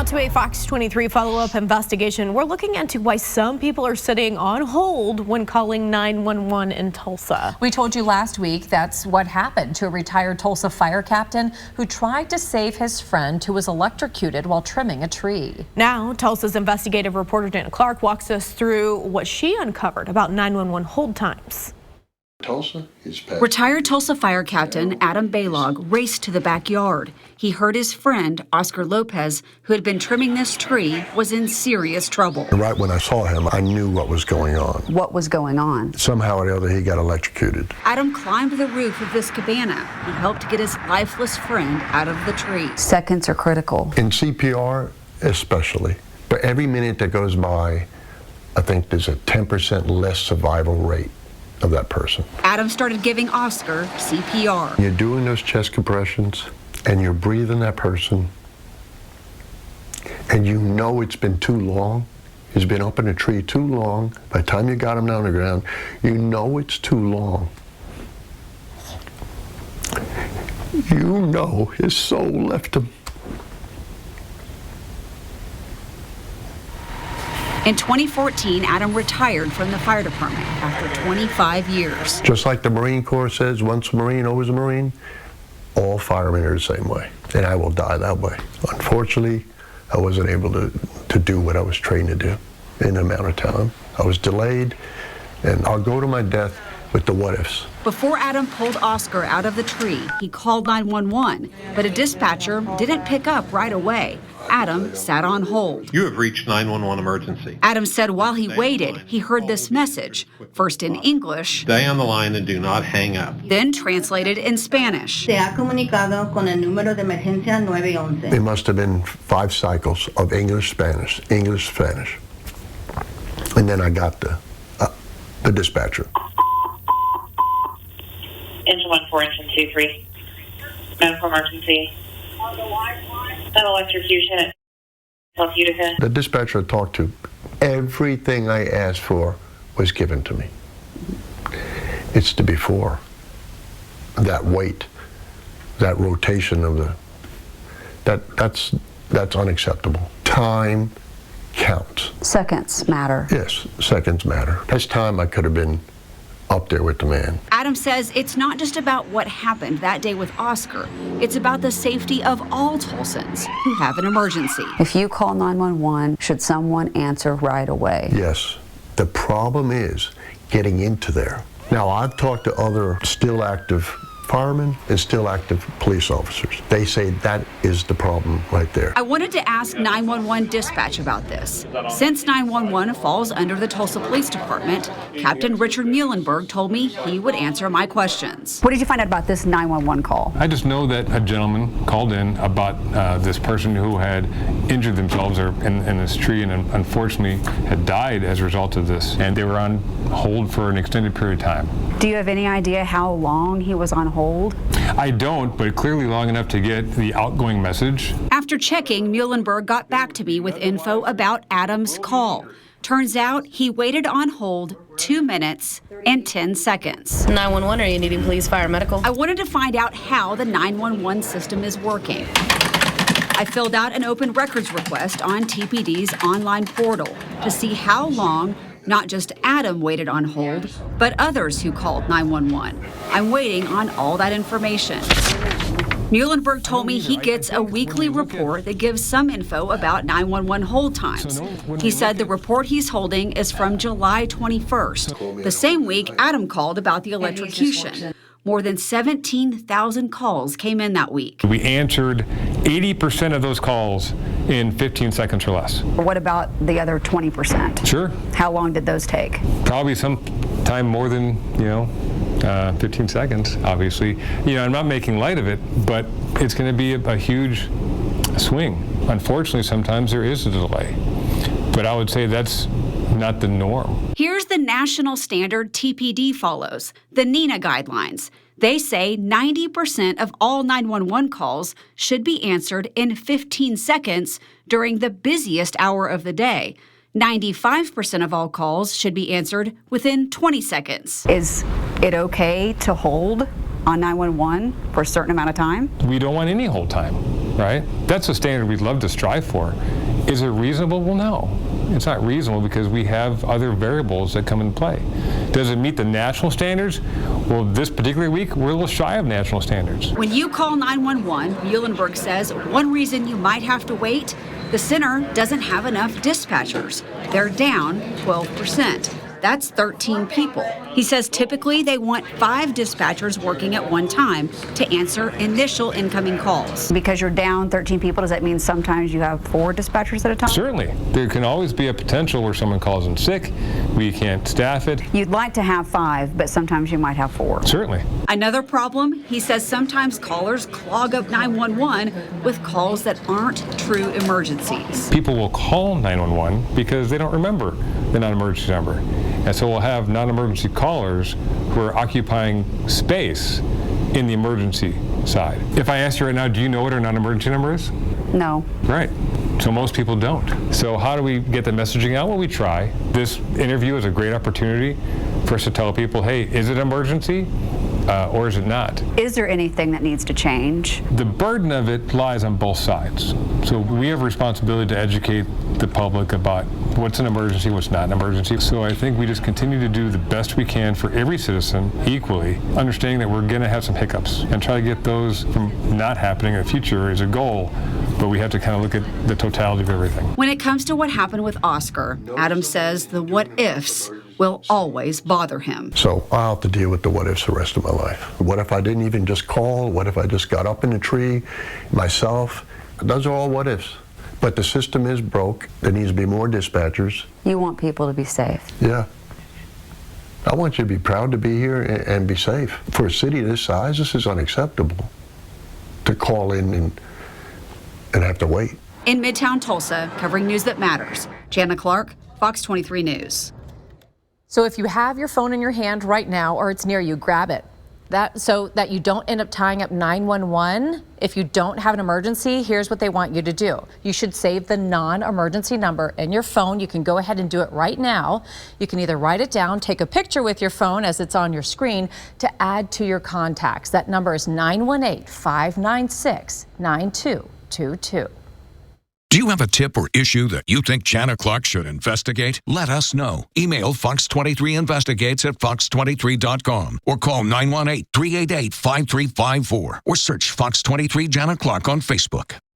Now to a Fox 23 follow-up investigation. We're looking into why some people are sitting on hold when calling 911 in Tulsa. We told you last week that's what happened to a retired Tulsa fire captain who tried to save his friend who was electrocuted while trimming a tree. Now, Tulsa's investigative reporter Janna walks us through what she uncovered about 911 hold times. Tulsa is Retired Tulsa fire captain Adam Balog raced to the backyard. He heard his friend, Oscar Lopez, who had been trimming this tree, was in serious trouble. Right when I saw him, I knew what was going on. What was going on? Somehow or the other, he got electrocuted. Adam climbed the roof of this cabana. He helped get his lifeless friend out of the tree. Seconds are critical. In CPR, especially. But every minute that goes by, I think there's a 10% less survival rate of that person. Adam started giving Oscar CPR. You're doing those chest compressions and you're breathing that person and you know it's been too long. He's been up in a tree too long. By the time you got him down the ground, you know it's too long. You know his soul left him. In 2014, Adam retired from the fire department after 25 years. Just like the Marine Corps says, once a Marine, always a Marine, all firemen are the same way, and I will die that way. Unfortunately, I wasn't able to do what I was trained to do in the amount of time. I was delayed, and I'll go to my death with the what ifs. Before Adam pulled Oscar out of the tree, he called 911, but a dispatcher didn't pick up right away. Adam sat on hold. You have reached 911 emergency. Adam said while he waited, he heard this message, first in English, Stay on the line and do not hang up. then translated in Spanish. Se ha comunicado con el número de emergencia 911. It must have been 5 cycles of English, Spanish, English, Spanish. And then I got the dispatcher. Engine 14, engine 23. Medical emergency. An electrocution at South Utica. The dispatcher I talked to, everything I asked for was given to me. It's the before, that wait, that rotation of that's unacceptable. Time counts. Seconds matter. Yes, seconds matter. This time I could have been up there with the man. Adam says it's not just about what happened that day with Oscar. It's about the safety of all Tulsans who have an emergency. If you call 911, should someone answer right away? Yes. The problem is getting into there. Now, I've talked to other still active firemen and still active police officers. They say that is the problem right there. I wanted to ask 911 dispatch about this. Since 911 falls under the Tulsa Police Department, Captain Richard Muhlenberg told me he would answer my questions. What did you find out about this 911 call? I just know that a gentleman called in about this person who had injured themselves in this tree and unfortunately had died as a result of this. And they were on hold for an extended period of time. Do you have any idea how long he was on hold? I don't, but clearly long enough to get the outgoing message. After checking, Muhlenberg got back to me with info about Adam's call. Turns out he waited on hold 2 minutes and 10 seconds. 911, are you needing police, fire, medical? I wanted to find out how the 911 system is working. I filled out an open records request on TPD's online portal to see how long not just Adam waited on hold, but others who called 911. I'm waiting on all that information. Muhlenberg told me he gets a weekly report that gives some info about 911 hold times. He said the report he's holding is from July 21st, the same week Adam called about the electrocution. More than 17,000 calls came in that week. We answered 80% of those calls in 15 seconds or less. What about the other 20%? Sure. How long did those take? Probably some time more than, 15 seconds, obviously. I'm not making light of it, but it's going to be a huge swing. Unfortunately, sometimes there is a delay, but I would say that's not the norm. Here's the national standard TPD follows, the NENA guidelines. They say 90% of all 911 calls should be answered in 15 seconds during the busiest hour of the day. 95% of all calls should be answered within 20 seconds. Is it okay to hold on 911 for a certain amount of time? We don't want any hold time. right? That's a standard we'd love to strive for. Is it reasonable? Well, no. It's not reasonable because we have other variables that come into play. Does it meet the national standards? Well, this particular week, we're a little shy of national standards. When you call 911, Muhlenberg says one reason you might have to wait, the center doesn't have enough dispatchers. They're down 12%. That's 13 people. He says typically they want 5 dispatchers working at one time to answer initial incoming calls. Because you're down 13 people, does that mean sometimes you have 4 dispatchers at a time? Certainly. There can always be a potential where someone calls in sick, we can't staff it. You'd like to have 5, but sometimes you might have 4. Certainly. Another problem, he says sometimes callers clog up 911 with calls that aren't true emergencies. People will call 911 because they don't remember the non-emergency number. And so we'll have non-emergency callers who are occupying space in the emergency side. If I ask you right now, do you know what our non-emergency number is? No. Right. So most people don't. So how do we get the messaging out? Well, we try. This interview is a great opportunity for us to tell people, hey, is it emergency or is it not? Is there anything that needs to change? The burden of it lies on both sides. So we have a responsibility to educate the public about what's an emergency, what's not an emergency. So I think we just continue to do the best we can for every citizen equally, understanding that we're going to have some hiccups and try to get those from not happening in the future is a goal, but we have to kind of look at the totality of everything. When it comes to what happened with Oscar, Adam says the what-ifs will always bother him. So I'll have to deal with the what-ifs the rest of my life. What if I didn't even just call? What if I just got up in a tree myself? Those are all what-ifs. But the system is broke. There needs to be more dispatchers. You want people to be safe. Yeah. I want you to be proud to be here and be safe. For a city this size, this is unacceptable to call in and have to wait. In Midtown Tulsa, covering news that matters, Janna Clark, Fox 23 News. So if you have your phone in your hand right now or it's near you, grab it. So that you don't end up tying up 911. If you don't have an emergency, here's what they want you to do. You should save the non-emergency number in your phone. You can go ahead and do it right now. You can either write it down, take a picture with your phone as it's on your screen to add to your contacts. That number is 918-596-9222. Do you have a tip or issue that you think Janna Clark should investigate? Let us know. Email FOX23 Investigates at fox23.com or call 918-388-5354 or search Fox 23 Janna Clark on Facebook.